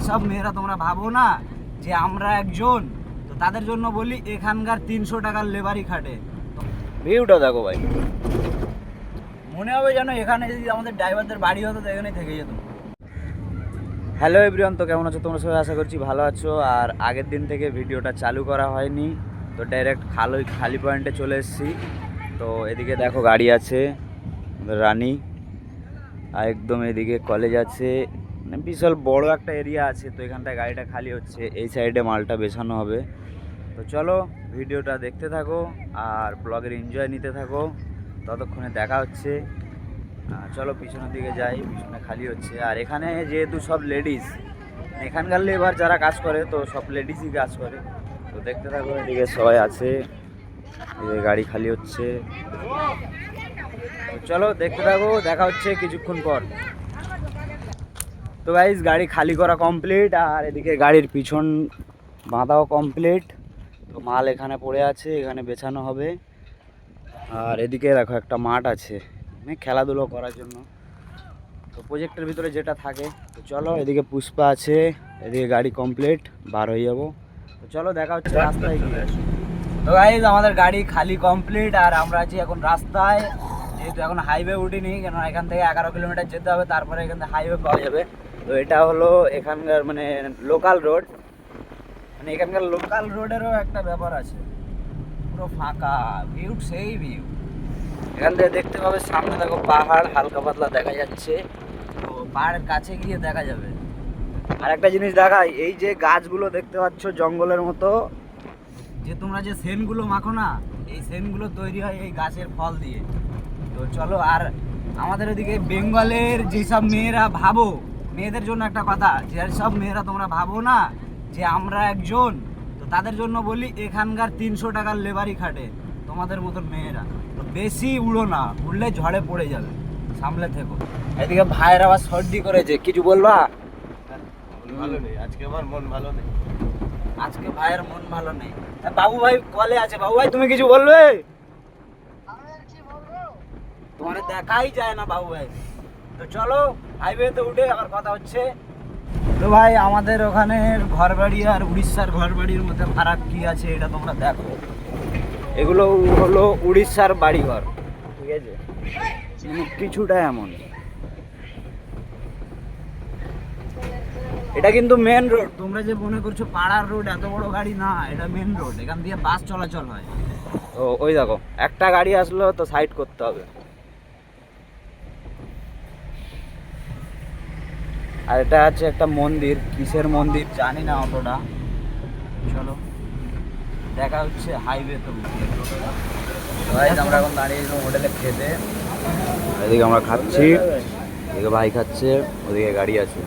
সব মেয়েরা তোমরা ভাবো না যে আমরা একজন, তো তাদের জন্য বলি এখানকার 300 টাকার লেবারই খাটে। ভিউটা দেখো ভাই, মনে হবে যেন এখানে যদি আমাদের ড্রাইভারদের বাড়ি হতো তো এখানেই থেকে যেত। হ্যালো এভরিওয়ান, তো কেমন আছো তোমরা সবাই? আশা করছি ভালো আছো। আর আগের দিন থেকে ভিডিওটা চালু করা হয়নি, তো ডাইরেক্ট খালি পয়েন্টে চলে এসেছি। তো এদিকে দেখো গাড়ি আছে রানি, আর একদম এদিকে কলেজ আছে, মানে বিশাল বড় একটা এরিয়া আছে। তো এখানটায় গাড়িটা খালি হচ্ছে, এই সাইডে মালটা বেছানো হবে। তো চলো ভিডিওটা দেখতে থাকো আর ব্লগের এনজয় নিতে থাকো। ততক্ষণে দেখা হচ্ছে। চলো পিছনের দিকে যাই, পিছনে খালি হচ্ছে। আর এখানে যেহেতু সব লেডিস, এখানকার লেবার যারা কাজ করে তো সব লেডিসই কাজ করে। তো দেখতে থাকো, এদিকে সবাই আছে, গাড়ি খালি হচ্ছে। চলো দেখতে থাকো, দেখা হচ্ছে কিছুক্ষণ পর। তো গাইস গাড়ি খালি করা কমপ্লিট, আর এদিকে গাড়ির পিছন বাঁধাও কমপ্লিট। তো মাল এখানে পড়ে আছে, এখানে বেছানো হবে। আর এদিকে দেখো একটা মাঠ আছে মানে খেলাধুলো করার জন্য, তো প্রজেক্টের ভিতরে যেটা থাকে। তো চলো এদিকে পুষ্পা আছে, এদিকে গাড়ি কমপ্লিট, বার হয়ে যাবো। তো চলো দেখা হচ্ছে রাস্তায় গিয়ে। তো গাইস আমাদের গাড়ি খালি কমপ্লিট, আর আমরা আছি এখন রাস্তায়। যেহেতু এখন হাইওয়ে উঠিনি, কেন এখান থেকে 11 কিলোমিটার যেতে হবে, তারপরে এখান থেকে হাইওয়ে পাওয়া যাবে। তো এটা হলো এখানকার মানে লোকাল রোড, মানে এখানকার লোকাল রোডেরও একটা ব্যাপার আছে। পুরো ফাঁকা, ভিউ সেই ভিউ। এখান থেকে দেখতে পাবে সামনে দেখো পাহাড় হালকা পাতলা দেখা যাচ্ছে, তো পাহাড়ের কাছে গিয়ে দেখা যাবে। আর একটা জিনিস দেখাই, এই যে গাছগুলো দেখতে পাচ্ছ জঙ্গলের মতো, যে তোমরা যে সেনগুলো মাখো না, এই সেনগুলো তৈরি হয় এই গাছের ফল দিয়ে। তো চলো, আর আমাদের ওদিকে বেঙ্গলের যেসব মেয়েরা ভাবো, মেয়েদের জন্য একটা কথা, যে সব মেয়েরা তোমরা ভাবো না যে আমরা একজন, তো তাদের জন্য বলি এখানকার 300 টাকার লেবারই খাটে তোমাদের মতন মেয়েরা। তো বেশি উড়ো না, উড়লে ঝড়ে পড়ে যাবে, সামলে থেকো। এদিকে ভাইয়ের আবার সর্দি করেছে, কিছু বলবা? ভালো নেই আজকে, আমার মন ভালো নেই আজকে ভাইয়ের মন ভালো নেই। বাবু ভাই কলে আছে, বাবু ভাই তুমি কিছু বলবে? তোমার দেখাই যায় না বাবু ভাই। তো চলো হাইওয়েতে উঠে আবার কথা হচ্ছে। তো ভাই আমাদের ওখানে ঘর বাড়ি আর উড়িষ্যার ঘর বাড়ির মধ্যে ফারাক কি আছে এটা তোমরা দেখো। এগুলো হলো উড়িষ্যার বাড়িঘর, ঠিক আছে, কিছুটা এমন। এটা কিন্তু মেন রোড, তোমরা যে মনে করছো পাড়ার রোড, এত বড় গাড়ি না, এটা মেন রোড, এখান দিয়ে বাস চলাচল হয়। তো ওই দেখো একটা গাড়ি আসলো, তো সাইড করতে হবে। আর এটা আছে একটা মন্দির, কিসের মন্দির জানি না অতটা। চলো দেখা হচ্ছে হাইওয়ে তো। আমরা এখন দাঁড়িয়ে হোটেলে খেতে, এদিকে আমরা খাচ্ছি, এদিকে ভাই খাচ্ছে, ওদিকে গাড়ি আছে।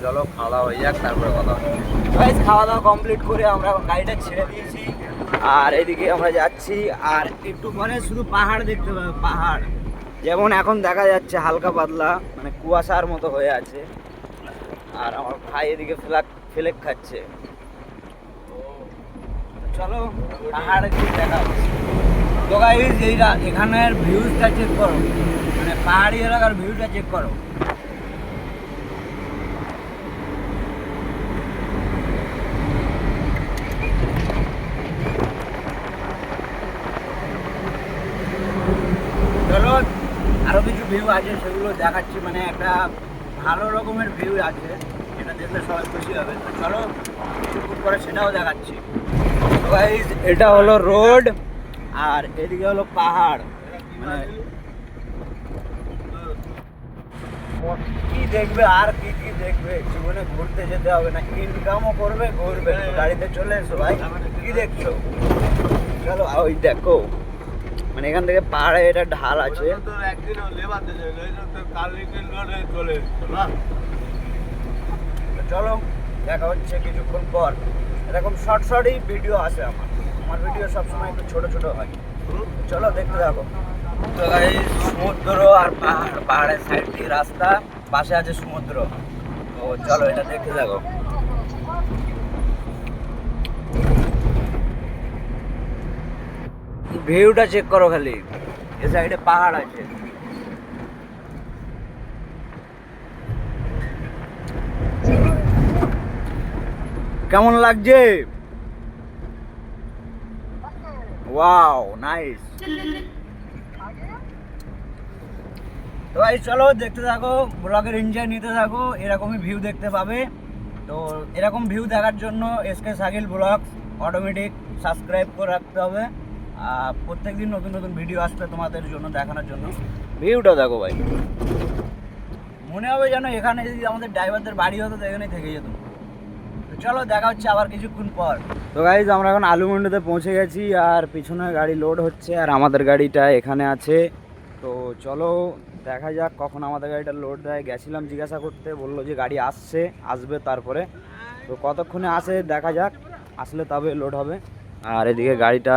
চলো খাওয়া দাওয়া হয়ে যাক, তারপরে কথা হচ্ছে। খাওয়া দাওয়া কমপ্লিট করে আমরা এখন গাড়িটা ছেড়ে দিয়েছি, আর এদিকে আমরা যাচ্ছি। আর একটু পরে শুধু পাহাড় দেখতে পাবো, পাহাড় যেমন এখন দেখা যাচ্ছে হালকা পাতলা, মানে কুয়াশার মতো হয়ে আছে। আর আমার ভাই এদিকে ফ্লেক খাচ্ছে। চলো পাহাড়ে গিয়ে দেখা হচ্ছে। তো গাইস এইটা এখানের ভিউজটা চেক করো, মানে পাহাড়ি এলাকার ভিউটা চেক করো। চলো আরো কিছু ভিউ আছে, সেগুলো দেখাচ্ছি, মানে একটা ভালো রকমের ভিউ আছে, এটা দেখলে সবাই খুশি হবে। তো চলো কিছুক্ষণ পরে সেটাও দেখাচ্ছি। গাইস এটা হলো রোড, আর এদিকে হলো পাহাড়। মানে কি দেখবে আর কি কি দেখবে, জীবনে ঘুরতে যেতে হবে না, ইনকামও করবে ঘুরবে। গাড়িতে চলে এসো ভাই, কি দেখছো? চলো ওই দেখো, মানে এখান থেকে পাহাড়ে এটা ঢাল আছে। চলো দেখা হচ্ছে কিছুক্ষণ পর। এরকম শর্ট শর্টই ভিডিও আসে আমার ভিডিও সবসময় একটু ছোট ছোট হয়। চলো দেখতে থাকো। তো গাইস সমুদ্র আর পাহাড়, পাহাড়ের সাইড দিয়ে রাস্তা, পাশে আছে সমুদ্র। তো চলো এটা দেখতে থাকো। ভিউটা চেক করো খালি, এ সাইডে পাহাড় আছে। কেমন লাগছে? Wow nice. তো ভাই চলো দেখতে থাকো, ব্লগের এনজয় নিতে থাকো, এরকমই ভিউ দেখতে পাবে। তো এরকম ভিউ দেখার জন্য SK Sakil blog automatic subscribe করে রাখতে হবে। আর প্রত্যেকদিন নতুন নতুন ভিডিও আসবে তোমাদের জন্য দেখানোর জন্য। ভিউটা দেখো ভাই, মনে হবে যেন এখানে যদি আমাদের ড্রাইভারদের বাড়ি হতো তো এখানেই থেকে যেত। তো চলো দেখা হচ্ছে আবার কিছুক্ষণ পর। তো গাইজ আমরা এখন আলুমন্ডিতে পৌঁছে গেছি, আর পিছনে গাড়ি লোড হচ্ছে আর আমাদের গাড়িটা এখানে আছে। তো চলো দেখা যাক কখন আমাদের গাড়িটা লোড দেয়। গেছিলাম জিজ্ঞাসা করতে, বললো যে গাড়ি আসবে তারপরে। তো কতক্ষণে আসে দেখা যাক, আসলে তবে লোড হবে। আর এদিকে গাড়িটা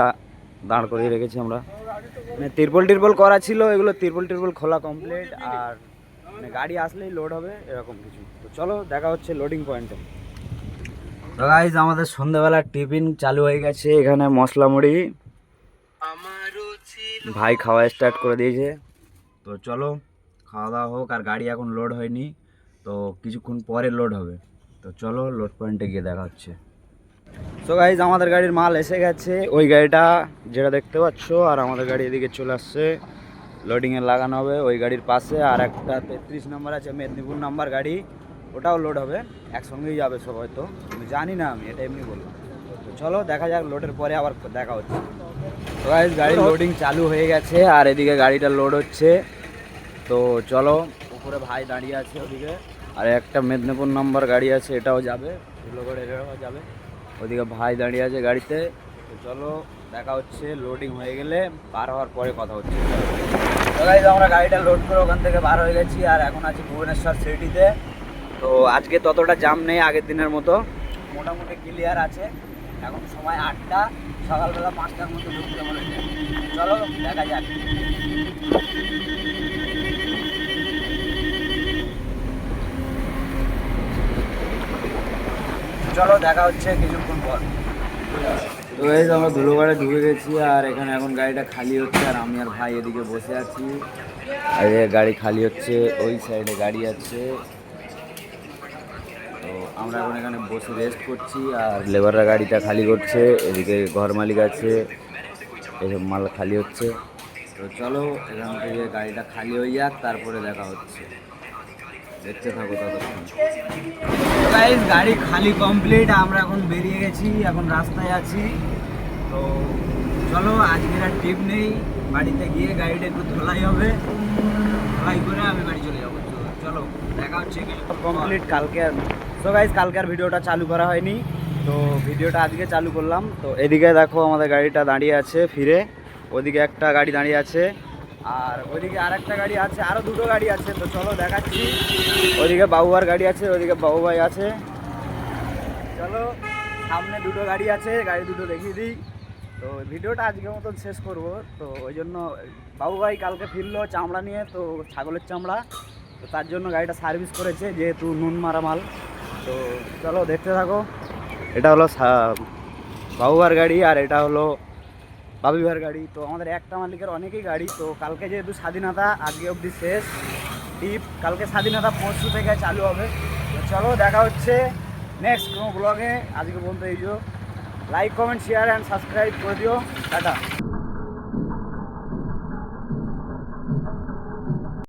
দাঁড় করিয়ে রেখেছি আমরা, মানে তিরপল করা ছিল, এগুলো তিরপল খোলা কমপ্লিট। আর মানে গাড়ি আসলেই লোড হবে এরকম কিছু। তো চলো দেখা হচ্ছে লোডিং পয়েন্টে। তো গাইজ আমাদের সন্ধ্যাবেলার টিফিন চালু হয়ে গেছে, এখানে মশলা মুড়ি ভাই খাওয়া স্টার্ট করে দিয়েছে। তো চলো খাওয়া দাওয়া হোক, আর গাড়ি এখন লোড হয়নি, তো কিছুক্ষণ পরে লোড হবে। তো চলো লোড পয়েন্টে গিয়ে দেখা হচ্ছে। তো গাইজ আমাদের গাড়ির মাল এসে গেছে, ওই গাড়িটা যেটা দেখতে পাচ্ছ, আর আমাদের গাড়ি এদিকে চলে আসছে, লোডিংয়ে লাগানো হবে ওই গাড়ির পাশে। আর একটা 33 নম্বর আছে মেদিনীপুর নাম্বার গাড়ি, ওটাও লোড হবে, একসঙ্গেই যাবে সব হয়তো, আমি জানি না, আমি এটা এমনি বললাম। তো চলো দেখা যাক লোডের পরে আবার দেখা হচ্ছে। তো গাইজ গাড়ির লোডিং চালু হয়ে গেছে, আর এদিকে গাড়িটা লোড হচ্ছে। তো চলো, উপরে ভাই দাঁড়িয়ে আছে ওদিকে, আর একটা মেদিনীপুর নাম্বার গাড়ি আছে, এটাও যাবে, এগুলো করে এটাও যাবে। ওদিকে ভাই দাঁড়িয়ে আছে গাড়িতে। তো চলো দেখা হচ্ছে লোডিং হয়ে গেলে, পার হওয়ার পরে কথা হচ্ছে। তো গাইজ আমরা গাড়িটা লোড করে ওখান থেকে বার হয়ে গেছি, আর এখন আছি ভুবনেশ্বর সিটিতে। তো আজকে ততটা জাম নেই আগের দিনের মতো, মোটামুটি ক্লিয়ার আছে। এখন সময় 8টা, সকালবেলা 5টার মতো ঢুকতে বলেছে। চলো দেখা যাক। চলো দেখা হচ্ছে কিছুক্ষণ পর। তো এই যে আমরা ধুলোবাড়ে ঢুকে গেছি, আর এখানে এখন গাড়িটা খালি হচ্ছে, আর আমি আর ভাই এদিকে বসে আছি। আর গাড়ি খালি হচ্ছে, ওই সাইডে গাড়ি আছে। তো আমরা এখন এখানে বসে রেস্ট করছি, আর লেবাররা গাড়িটা খালি করছে, এদিকে ঘর মালিক আছে, এসব মাল খালি হচ্ছে। তো চলো এখান থেকে গাড়িটা খালি হয়ে যাক, তারপরে দেখা হচ্ছে, দেখতে থাকো ততক্ষণ। গাইস গাড়ি খালি কমপ্লিট, আমরা এখন বেরিয়ে গেছি, এখন রাস্তায় আছি। তো চলো আজকের আর টিপ নেই, বাড়িতে গিয়ে গাড়িটা একটু ধোলাই হবে, ধোলাই করে আমি বাড়ি চলে যাবো। চলো দেখা হচ্ছে কমপ্লিট কালকে। তো গাইস কালকে আর ভিডিওটা চালু করা হয়নি, তো ভিডিওটা আজকে চালু করলাম। তো এদিকে দেখো আমাদের গাড়িটা দাঁড়িয়ে আছে ফিরে, ওদিকে একটা গাড়ি দাঁড়িয়ে আছে, আর ওইদিকে আর একটা গাড়ি আছে, আরও দুটো গাড়ি আছে। তো চলো দেখাচ্ছি, ওইদিকে বাবুবার গাড়ি আছে, ওইদিকে বাবু ভাই আছে। চলো সামনে দুটো গাড়ি আছে, গাড়ি দুটো দেখিয়ে দিই। তো ভিডিওটা আজকের মতন শেষ করব। তো ওই জন্য বাবু ভাই কালকে ফিরলো চামড়া নিয়ে, তো ছাগলের চামড়া, তো তার জন্য গাড়িটা সার্ভিস করেছে, যেহেতু নুন মারা মাল। তো চলো দেখতে থাকো। এটা হলো বাবুবার গাড়ি, আর এটা হলো বাবিভার গাড়ি। তো আমাদের একটা মালিকের অনেকেই গাড়ি। তো কালকে যেহেতু স্বাধীনতা, আজকে অবধি শেষ টিপ, কালকে স্বাধীনতা পরশু থেকে চালু হবে। তো চলো দেখা হচ্ছে নেক্সট কোনো ব্লগে। আজকে বলতে এই যে like comment share and subscribe করে দিও। টাটা।